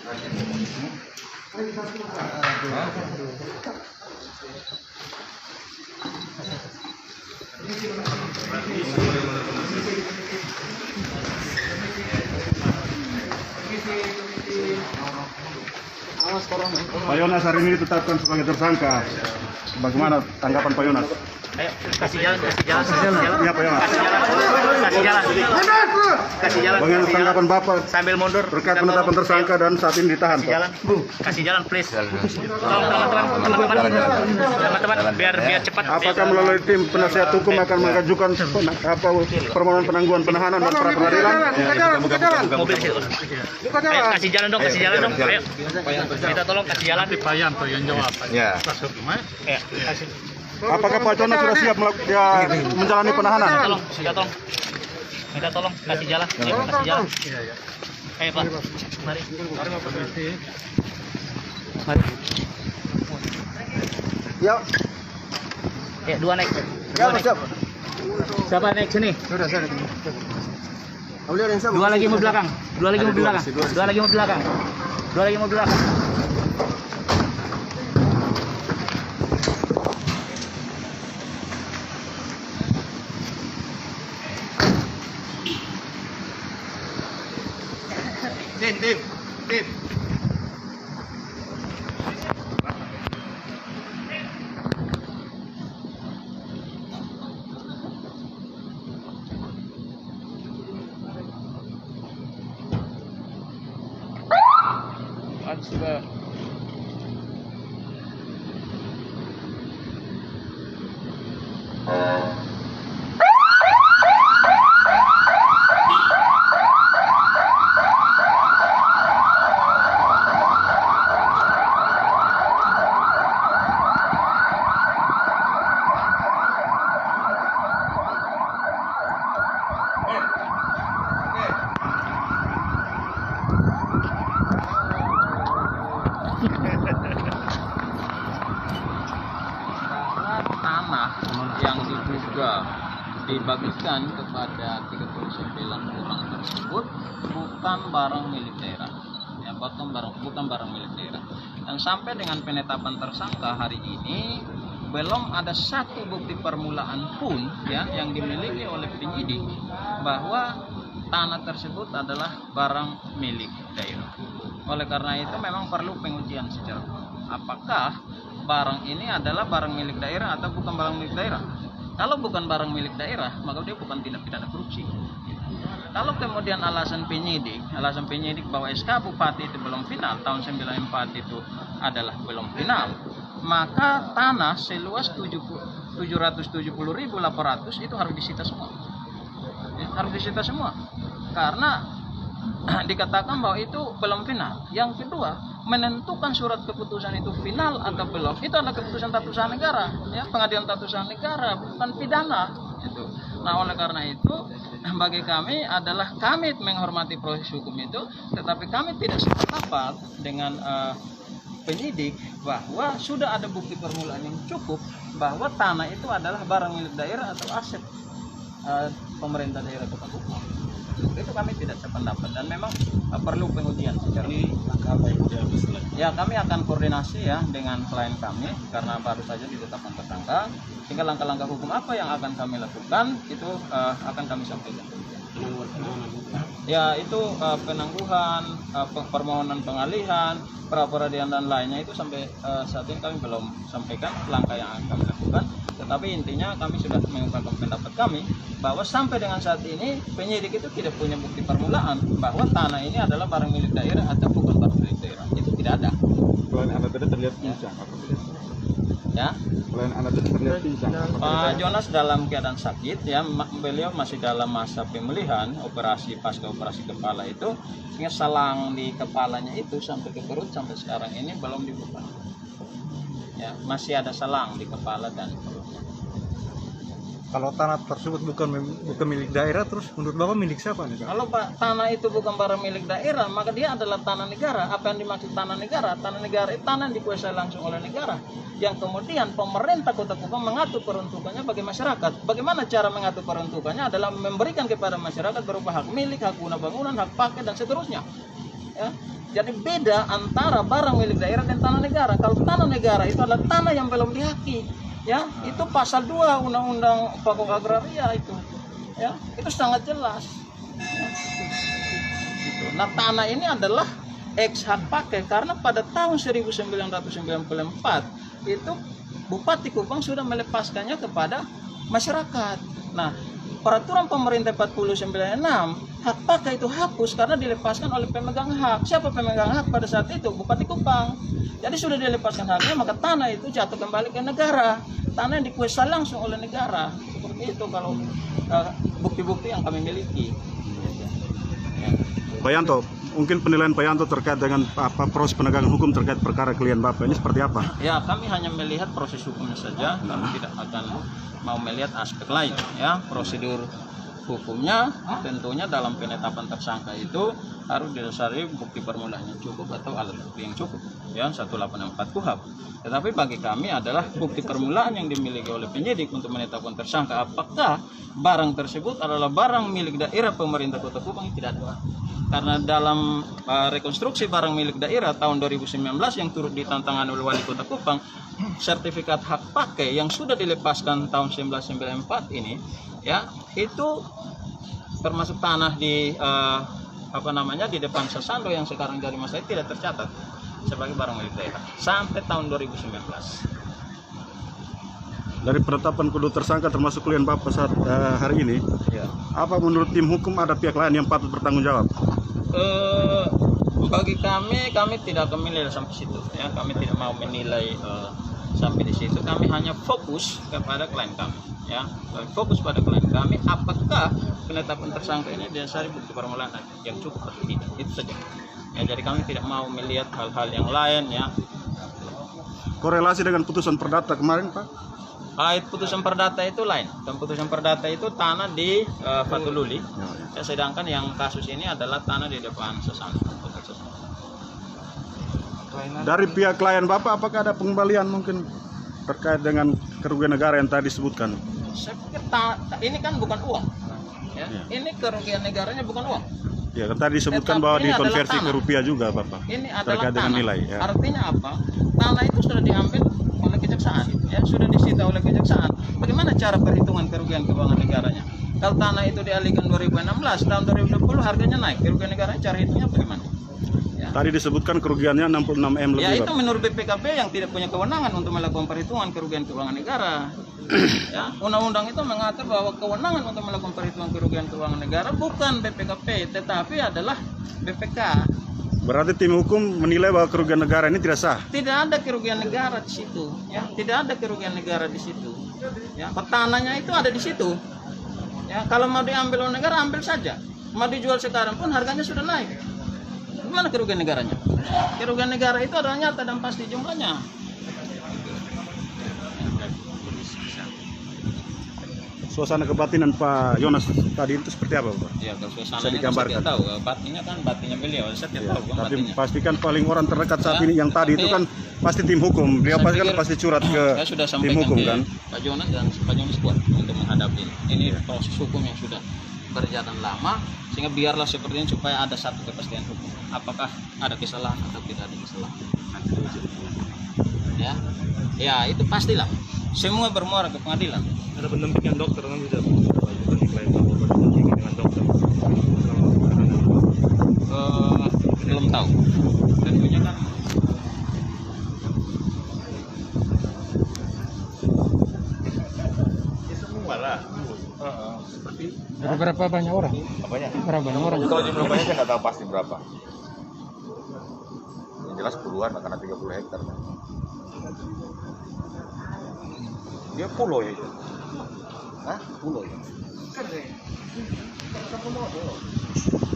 Pak Yonas hari ini ditetapkan sebagai tersangka. Bagaimana tanggapan Pak Yonas? Ayo, kasih jalan. Iya Pak Yonas. Kasih jalan. Bagaimana tanggapan Bapak Sambil mundur. terkait penetapan tersangka dan saat ini ditahan, Kasih Pak? jalan. Kasih jalan, please. Tolong teman-teman, biar cepat. Apakah melalui tim penasihat hukum akan mengajukan permohonan penangguhan penahanan dan pra peradilan? Mobil sih. Ayo, kasih jalan dong. Ayo. Kita tolong kasih jalan. Payan tuh yang jawab. Ya. Ya, kasih. Apakah Pak Jonas sudah siap menjalani penahanan? Minta tolong kasih jalan. Ayo, kasih jalan. Ayo Pak, mari. Ya. Ya, dua naik. Ya, siap. Siapa naik sini? Sudah, saya. Dua lagi mau belakang. Dua lagi mau belakang. Tim. Sudah. Tanah yang diduga dibagikan kepada 39 orang tersebut bukan barang milik daerah, ya, bukan barang milik daerah. Dan sampai dengan penetapan tersangka hari ini belum ada satu bukti permulaan pun ya yang dimiliki oleh penyidik bahwa tanah tersebut adalah barang milik daerah. Oleh karena itu memang perlu pengujian secara apakah barang ini adalah barang milik daerah atau bukan barang milik daerah. Kalau bukan barang milik daerah, maka dia bukan tindak pidana korupsi. Kalau kemudian alasan penyidik bahwa SK Bupati itu belum final, tahun 94 itu adalah belum final, maka tanah seluas 770.800 itu harus disita semua. Harus disita semua. Karena dikatakan bahwa itu belum final. Yang kedua, menentukan surat keputusan itu final atau belum, itu adalah keputusan tata usaha negara, ya, pengadilan tata usaha negara, bukan pidana. Itu. Nah, oleh karena itu, bagi kami adalah kami menghormati proses hukum itu, tetapi kami tidak sependapat dengan penyidik bahwa sudah ada bukti permulaan yang cukup bahwa tanah itu adalah barang milik daerah atau aset pemerintah daerah Kota Kupang. Itu kami tidak sependapat dan memang perlu pengujian secara ini. Langkah apa yang diambil selanjutnya? Ya, kami akan koordinasi ya dengan klien kami karena baru saja ditetapkan tersangka. Sehingga langkah-langkah hukum apa yang akan kami lakukan itu akan kami sampaikan. Ya, itu penangguhan, permohonan pengalihan, pra-peradilan dan lainnya itu sampai saat ini kami belum sampaikan langkah yang akan kami lakukan. Tetapi intinya kami sudah mengungkapkan pendapat kami bahwa sampai dengan saat ini penyidik itu tidak punya bukti permulaan bahwa tanah ini adalah barang milik daerah atau bukan barang milik daerah. Itu tidak ada. Selain Anda tadi terlihat pincang, apa Ya. Selain Anda tadi terlihat pincang. Pak Jonas dalam keadaan sakit ya, beliau masih dalam masa pemulihan pasca operasi kepala itu, sehingga selang di kepalanya itu sampai ke perut sampai sekarang ini belum dibuka. Ya, masih ada selang di kepala dan perutnya. Kalau tanah tersebut bukan milik daerah, terus menurut Bapak milik siapa nih, Pak? Kalau Pak, tanah itu bukan barang milik daerah, maka dia adalah tanah negara. Apa yang dimaksud tanah negara? Tanah negara itu tanah yang dikuasai langsung oleh negara. Yang kemudian pemerintah Kota Kupang mengatur peruntukannya bagi masyarakat. Bagaimana cara mengatur peruntukannya adalah memberikan kepada masyarakat berupa hak milik, hak guna bangunan, hak pakai dan seterusnya. Ya. Jadi beda antara barang milik daerah dan tanah negara. Kalau tanah negara itu adalah tanah yang belum dihaki, ya, itu pasal 2 Undang-Undang Pokok Agraria itu. Ya, itu sangat jelas. Ya. Gitu. Nah, tanah ini adalah ex hak pakai karena pada tahun 1994 itu Bupati Kupang sudah melepaskannya kepada masyarakat. Nah, peraturan pemerintah 496 hak pakai itu hapus karena dilepaskan oleh pemegang hak. Siapa pemegang hak pada saat itu? Bupati Kupang. Jadi sudah dilepaskan haknya, maka tanah itu jatuh kembali ke negara. Tanah yang dikuasai langsung oleh negara. Seperti itu kalau bukti-bukti yang kami miliki. Pak Yanto, mungkin penilaian Pak Yanto terkait dengan proses penegakan hukum terkait perkara klien Bapak ini seperti apa? Ya, kami hanya melihat proses hukumnya saja, kami tidak akan mau melihat aspek lain, ya. Prosedur hukumnya tentunya dalam penetapan tersangka itu harus didasari bukti permulaan yang cukup atau alat bukti yang cukup, ya, 184 KUHP. Tetapi bagi kami adalah bukti permulaan yang dimiliki oleh penyidik untuk menetapkan tersangka apakah barang tersebut adalah barang milik daerah pemerintah Kota Kupang, tidak ada. Karena dalam rekonstruksi barang milik daerah tahun 2019 yang turut ditantangkan oleh Wali Kota Kupang, sertifikat hak pakai yang sudah dilepaskan tahun 1994 ini, ya, itu termasuk tanah di di depan Sasando yang sekarang jadi masalah tidak tercatat sebagai barang milik daerah sampai tahun 2019. Dari penetapan kedua tersangka termasuk klien Bapak saat hari ini, Ya. apa menurut tim hukum ada pihak lain yang patut bertanggung jawab? Bagi kami tidak akan menilai sampai situ, ya. Kami tidak mau menilai sampai di situ. Kami hanya fokus kepada klien kami, ya. Fokus pada klien kami apakah penetapan tersangka ini didasari bukti permulaan yang cukup atau tidak, itu saja. Ya, jadi kami tidak mau melihat hal-hal yang lain, ya. Korelasi dengan putusan perdata kemarin, Pak? Putusan perdata itu lain, dan putusan perdata itu tanah di Fatululi, ya, sedangkan yang kasus ini adalah tanah di depan Sasando. Dari pihak klien Bapak, apakah ada pengembalian mungkin terkait dengan kerugian negara yang tadi disebutkan? Saya pikir ini kan bukan uang, ya. Ini kerugian negaranya bukan uang. Ya, kan tadi disebutkan Tetapi bahwa ini dikonversi adalah ke rupiah juga, Bapak. Ini adalah terkait dengan tanah. nilai. Ya. Artinya apa? Tanah itu sudah diambil oleh kejaksaan, ya, sudah disita oleh kejaksaan. Bagaimana cara perhitungan kerugian keuangan negaranya? Kalau tanah itu dialihkan 2016, tahun 2020 harganya naik, kerugian negaranya cara hitungnya bagaimana? Ya. Tadi disebutkan kerugiannya 66 M lebih, Ya, itu Bapak. menurut BPKP yang tidak punya kewenangan untuk melakukan perhitungan kerugian keuangan negara. Ya, undang-undang itu mengatur bahwa kewenangan untuk melakukan perhitungan kerugian keuangan negara bukan BPKP, tetapi adalah BPK. Berarti tim hukum menilai bahwa kerugian negara ini tidak sah. Tidak ada kerugian negara di situ, ya. Tidak ada kerugian negara di situ. Ya, tanahnya itu ada di situ. Ya, kalau mau diambil oleh negara ambil saja. Mau dijual sekarang pun harganya sudah naik. Gimana kerugian negaranya? Kerugian negara itu adalah nyata dan pasti jumlahnya. Suasana kebatinan Pak Yonas tadi itu seperti apa, Pak? Ya, kalau Bisa suasananya digambarkan? saya tahu, batinnya kan batinnya beliau, saya tidak tahu kan Tapi batinnya. pastikan paling orang terdekat saat Ya, ini yang tadi itu kan pasti tim hukum. Dia Saya pasti kan pikir pasti curhat ke saya sudah tim sampaikan hukum ke kan. Pak Jonas dan Pak Jonas kuat untuk menghadapi ini. Ini proses hukum yang sudah berjalan lama, sehingga biarlah seperti ini supaya ada satu kepastian hukum. Apakah ada kesalahan atau tidak ada kesalahan? Ya, itu pastilah. Semua bermuara ke pengadilan. Ada pendampingan dokter kan bisa bukan diklaim bahwa berdampingan dengan dokter. Belum tahu. Tentunya kan Semua lah. Berapa banyak orang? Apanya? Berapa banyak orang? Kalau jumlah banyak saya nggak tahu pasti berapa. Yang jelas puluhan, karena 30 hektar. Dia pulau ya itu. Hah? Pulau ya.